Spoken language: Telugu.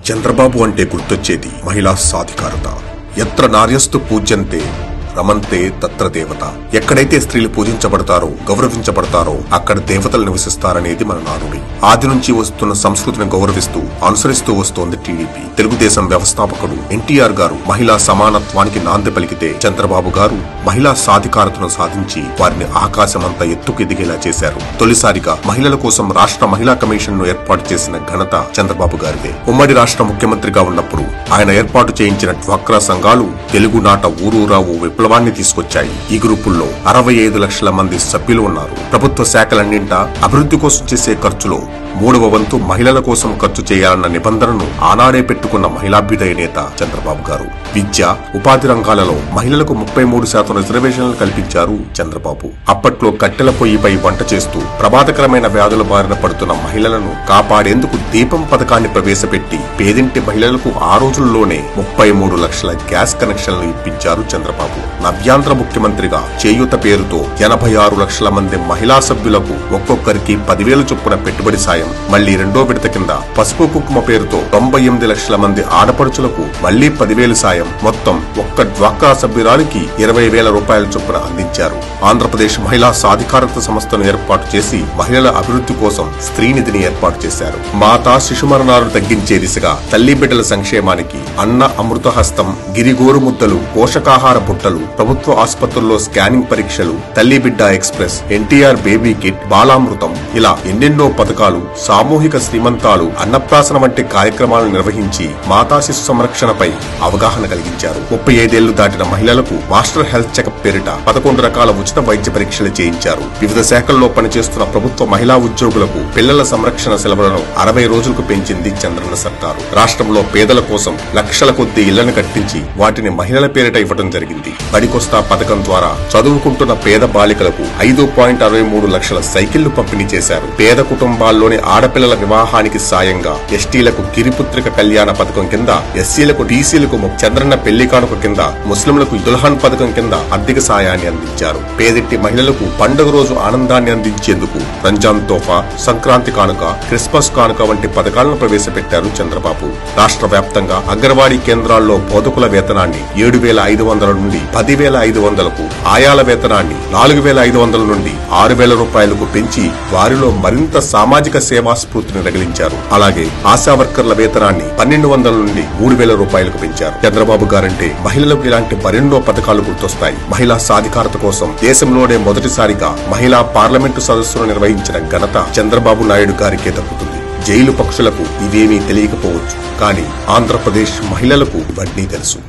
చంద్రబాబు అంటే గుర్తొచ్చేది మహిళా సాధికారత. ఎత్ర నార్యస్తు పూజ్యంతే రమంతే తత్ర దేవత. ఎక్కడైతే స్త్రీలు పూజించబడతారో, గౌరవించబడతారో అక్కడ దేవతలు నివసిస్తారనేది మన నానుడి. ఆది నుంచి వస్తున్న సంస్కృతిని గౌరవిస్తూ అనుసరిస్తూ వస్తోంది టీడీపీ. తెలుగుదేశం వ్యవస్థాపకుడు ఎన్టీఆర్ గారు మహిళా సమానత్వానికి నాంది పలికితే, చంద్రబాబు గారు మహిళా సాధికారతను సాధించి వారిని ఆకాశమంతా ఎత్తుకు ఎదిగేలా చేశారు. తొలిసారిగా మహిళల కోసం రాష్ట్ర మహిళా కమిషన్ ను ఏర్పాటు చేసిన ఘనత చంద్రబాబు గారిదే. ఉమ్మడి రాష్ట్ర ముఖ్యమంత్రిగా ఉన్నప్పుడు ఆయన ఏర్పాటు చేయించిన డ్వాక్రా సంఘాలు తెలుగునాట ఊరూరా ఓ విప్లవాన్ని తీసుకొచ్చాయి. ఈ గ్రూపుల్లో 65 లక్షల మంది సభ్యులు ఉన్నారు. ప్రభుత్వ శాఖలన్నింటా అభివృద్ధి కోసం చేసే ఖర్చులో 3వ వంతు మహిళల కోసం ఖర్చు చేయాలన్న నిబంధనను ఆనాడే పెట్టుకున్న మహిళాభ్యుదయ నేత చంద్రబాబు గారు. విద్య, ఉపాధి రంగాలలో మహిళలకు 33% రిజర్వేషన్లు కల్పించారు చంద్రబాబు. అప్పట్లో కట్టెల పొయ్యిపై వంట చేస్తూ ప్రమాదకరమైన వ్యాధుల బారిన పడుతున్న మహిళలను కాపాడేందుకు దీపం పథకాన్ని ప్రవేశపెట్టి పేదింటి మహిళలకు ఆ రోజుల్లోనే 33 లక్షల గ్యాస్ కనెక్షన్లు ఇప్పించారు చంద్రబాబు. నవ్యాంధ్ర ముఖ్యమంత్రిగా చేయూత పేరుతో 86 లక్షల మంది మహిళా సభ్యులకు ఒక్కొక్కరికి 10,000 చొప్పున పెట్టుబడి సాయం, మళ్లీ రెండో విడత కింద పసుపు కుంకుమ పేరుతో 98 లక్షల మంది ఆడపడుచులకు మళ్లీ 10,000 సాయం, మొత్తం ఒక్క డ్వాక్రా సభ్యురాలికి 20,000 రూపాయల చొప్పున అందించారు. ఆంధ్రప్రదేశ్ మహిళా సాధికారత సంస్థను ఏర్పాటు చేసి మహిళల అభివృద్ధి కోసం స్త్రీనిధిని ఏర్పాటు చేశారు. మాతా శిశు మరణాలు తగ్గించే దిశగా తల్లి బిడ్డల సంక్షేమానికి అన్న అమృతహస్తం, గిరిగోరు ముద్దలు, పోషకాహార బుట్టలు, ప్రభుత్వ ఆసుపత్రుల్లో స్కానింగ్ పరీక్షలు, తల్లి బిడ్డ express, NTR baby kit, Balamrutham ఇలా ఎన్నెన్నో పథకాలు, సామూహిక శ్రీమంతాలు, అన్నప్రాసన వంటి కార్యక్రమాలను నిర్వహించి మాతా శిశు సంరక్షణపై అవగాహన కలిగించారు. 35 ఏళ్లు దాటిన మహిళలకు మాస్టర్ హెల్త్ చెకప్ పేరిట 11 రకాల ఉచిత వైద్య పరీక్షలు చేయించారు. వివిధ శాఖల్లో పనిచేస్తున్న ప్రభుత్వ మహిళా ఉద్యోగులకు పిల్లల సంరక్షణ సెలవులను 60 రోజులకు పెంచింది చంద్రన్న సర్కారు. రాష్ట్రంలో పేదల కోసం లక్షల కొద్ది ఇళ్లను కట్టించి వాటిని మహిళల పేరిట ఇవ్వడం జరిగింది. బడికొస్తా పథకం ద్వారా చదువుకుంటున్న పేద బాలికలకు 5.63 లక్షల సైకిళ్లు పంపిణీ చేశారు. పేద కుటుంబాల్లోని ఆడపిల్లల వివాహానికి సాయంగా ఎస్టీలకు గిరిపుత్రిక కళ్యాణ పథకం కింద, ఎస్సీలకు, బీసీలకు చంద్రన్న పెళ్లి కానుక కింద, ముస్లింలకు దుల్హన్ పథకం కింద ఆర్థిక సాయాన్ని అందించారు. పేదింటి మహిళలకు పండుగ రోజు ఆనందాన్ని అందించేందుకు రంజాన్ తోఫా, సంక్రాంతి కానుక, క్రిస్మస్ కానుక వంటి పథకాలను ప్రవేశపెట్టారు చంద్రబాబు. రాష్ట్ర వ్యాప్తంగా అంగన్వాడీ కేంద్రాల్లో బోధకుల వేతనాన్ని 7,500 నుండి 10,500కు, ఆయాల వేతనాన్ని 4,500 నుండి 6,000 రూపాయలకు పెంచి వారిలో మరింత సామాజిక సేవా స్ఫూర్తిని రగిలించారు. అలాగే ఆశా వర్కర్ల వేతనాన్ని 1,200 నుండి 3,000 రూపాయలకు పెంచారు. చంద్రబాబు గారంటే మహిళలకు ఇలాంటి మరెన్నో పథకాలు గుర్తొస్తాయి. మహిళా సాధికారత కోసం దేశంలోనే మొదటిసారిగా మహిళా పార్లమెంటు సదస్సును నిర్వహించిన ఘనత చంద్రబాబు నాయుడు గారికే దక్కుతుంది. జైలు పక్షులకు ఇవేమీ తెలియకపోవచ్చు, కానీ ఆంధ్రప్రదేశ్ మహిళలకు ఇవన్నీ తెలుసు.